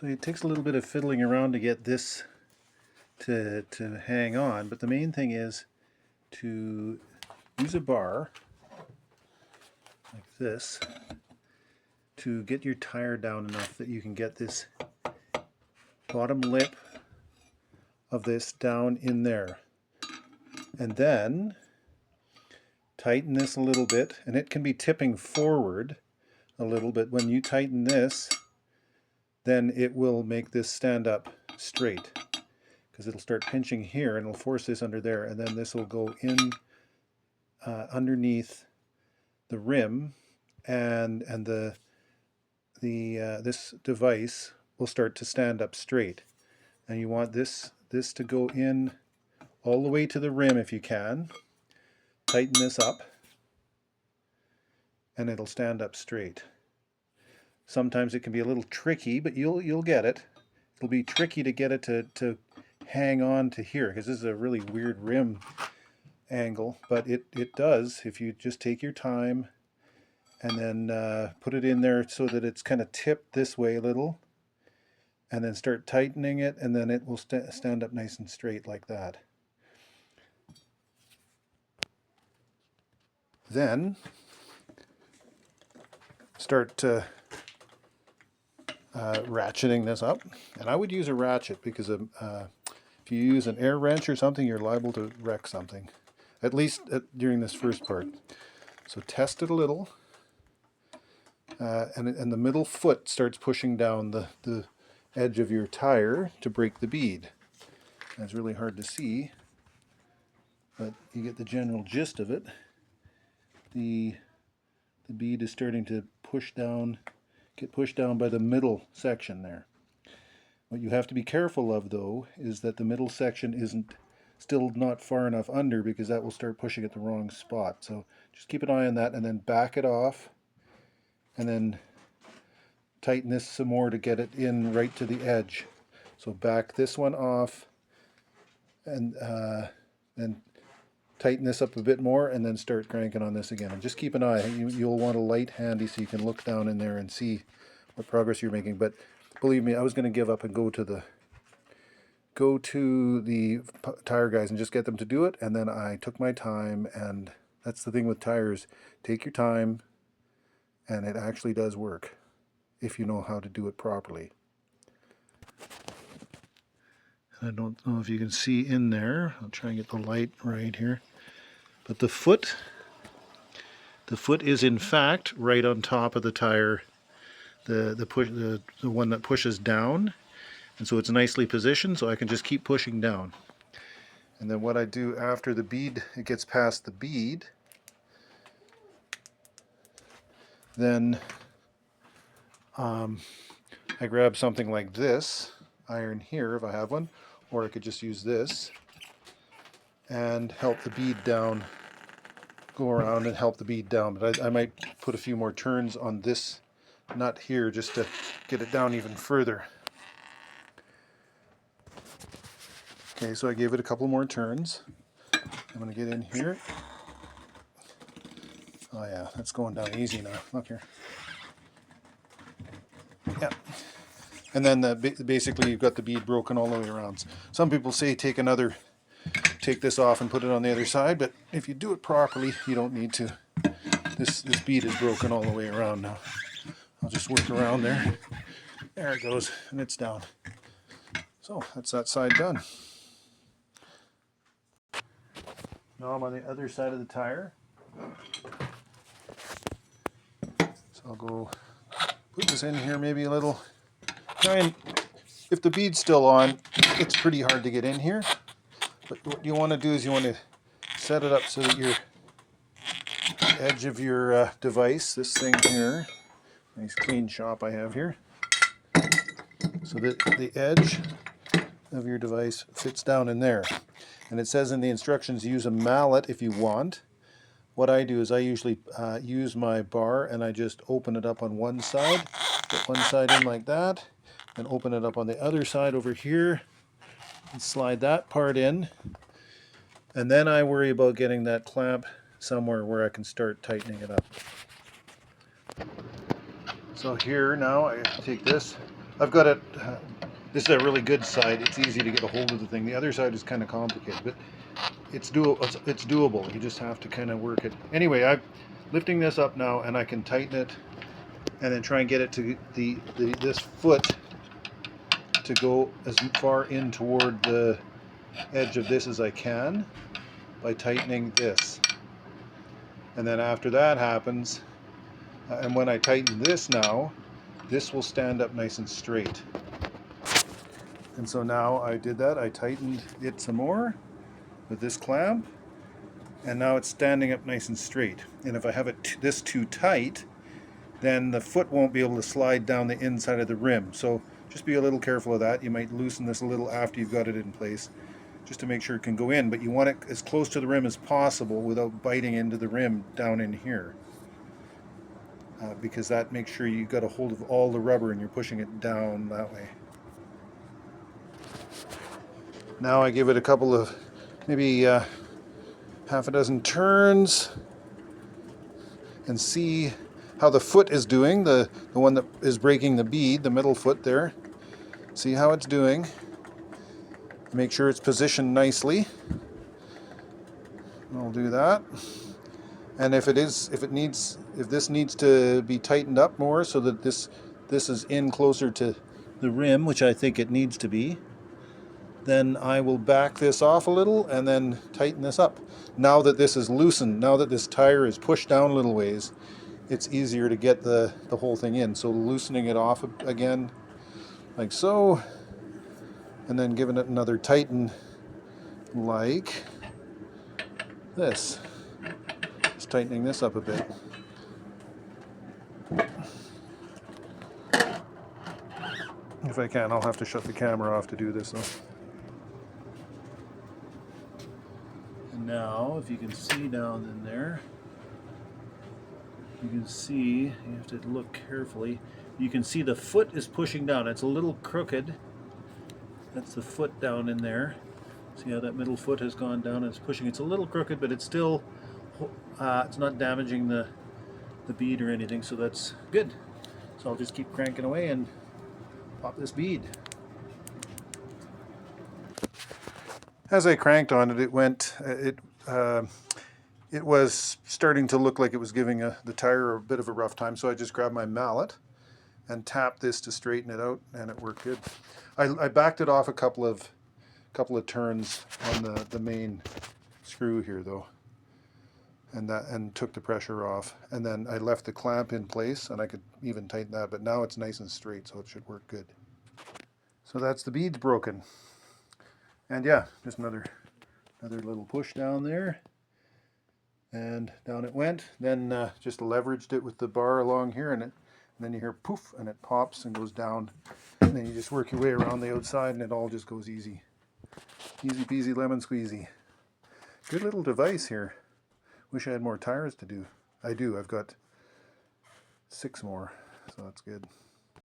So it takes a little bit of fiddling around to get this to hang on, but the main thing is to use a bar like this to get your tire down enough that you can get this bottom lip of this down in there. And then tighten this a little bit, and it can be tipping forward a little bit. When you tighten this, then it will make this stand up straight, because it'll start pinching here and it'll force this under there, and then this will go in underneath the rim, and this device will start to stand up straight. And you want this to go in all the way to the rim if you can. Tighten this up and it'll stand up straight. Sometimes it can be a little tricky, but you'll get it. It'll be tricky to get it to hang on to here, because this is a really weird rim angle, but it does if you just take your time and then put it in there so that it's kind of tipped this way a little, and then start tightening it, and then it will stand up nice and straight like that. Then start ratcheting this up, and I would use a ratchet, because if you use an air wrench or something, you're liable to wreck something, at least during this first part. So test it a little, and the middle foot starts pushing down the edge of your tire to break the bead. That's really hard to see, but you get the general gist of it. The bead is starting to get pushed down by the middle section there. What you have to be careful of, though, is that the middle section isn't still not far enough under, because that will start pushing at the wrong spot. So just keep an eye on that, and then back it off, and then tighten this some more to get it in right to the edge. So back this one off, and then tighten this up a bit more, and then start cranking on this again. And just keep an eye. You'll want a light handy so you can look down in there and see what progress you're making. But believe me, I was going to give up and go to the tire guys and just get them to do it. And then I took my time, and that's the thing with tires. Take your time, and it actually does work if you know how to do it properly. I don't know if you can see in there. I'll try and get the light right here. But the foot is in fact right on top of the tire, the one that pushes down, and so it's nicely positioned, so I can just keep pushing down. And then what I do after the bead, it gets past the bead, then I grab something like this iron here if I have one, or I could just use this and help the bead down, go around and help the bead down. But I might put a few more turns on this nut here just to get it down even further. Okay, so I gave it a couple more turns. I'm going to get in here. Oh yeah, that's going down easy now. Look here. Yeah. And then basically you've got the bead broken all the way around. Some people say take this off and put it on the other side, but if you do it properly, you don't need to. This bead is broken all the way around now. I'll just work around there. There it goes, and it's down. So that's that side done. Now I'm on the other side of the tire. So I'll go put this in here maybe a little. And if the bead's still on, it's pretty hard to get in here. But what you want to do is you want to set it up so that your edge of your device, this thing here, nice clean shop I have here, so that the edge of your device fits down in there. And it says in the instructions, use a mallet if you want. What I do is I usually use my bar, and I just open it up on one side, put one side in like that, and open it up on the other side over here, and slide that part in. And then I worry about getting that clamp somewhere where I can start tightening it up. So here now I take this, I've got it. This is a really good side. It's easy to get a hold of the thing. The other side is kind of complicated, but it's doable. You just have to kind of work it. Anyway, I'm lifting this up now, and I can tighten it, and then try and get it to this foot to go as far in toward the edge of this as I can by tightening this. And then after that happens, and when I tighten this now, this will stand up nice and straight. And so now I did that. I tightened it some more with this clamp, and now it's standing up nice and straight. And if I have it this too tight, then the foot won't be able to slide down the inside of the rim. So just be a little careful of that. You might loosen this a little after you've got it in place, just to make sure it can go in, but you want it as close to the rim as possible without biting into the rim down in here. Because that makes sure you got a hold of all the rubber and you're pushing it down that way. Now I give it a couple of, maybe half a dozen turns, and see how the foot is doing, the one that is breaking the bead, the middle foot there. See how it's doing. Make sure it's positioned nicely. I'll do that. And if this needs to be tightened up more so that this is in closer to the rim, which I think it needs to be, then I will back this off a little and then tighten this up. Now that this is loosened, now that this tire is pushed down a little ways, it's easier to get the whole thing in. So loosening it off again, like so, and then giving it another tighten like this. Just tightening this up a bit. If I can, I'll have to shut the camera off to do this though. And now, if you can see down in there, you can see, you have to look carefully, you can see the foot is pushing down. It's a little crooked. That's the foot down in there. See how that middle foot has gone down and it's pushing. It's a little crooked, but it's still, it's not damaging the bead or anything, so that's good. So I'll just keep cranking away and pop this bead. As I cranked on it, it was starting to look like it was giving the tire a bit of a rough time, so I just grabbed my mallet and tapped this to straighten it out, and it worked good. I backed it off a couple of turns on the main screw here though, and took the pressure off, and then I left the clamp in place, and I could even tighten that, but now it's nice and straight, so it should work good. So that's the beads broken, and yeah, just another little push down there, and down it went. Then just leveraged it with the bar along here, and then you hear poof, and it pops and goes down, and then you just work your way around the outside, and it all just goes easy. Easy peasy lemon squeezy. Good little device here. Wish I had more tires to do. I do. I've got 6 more, so that's good.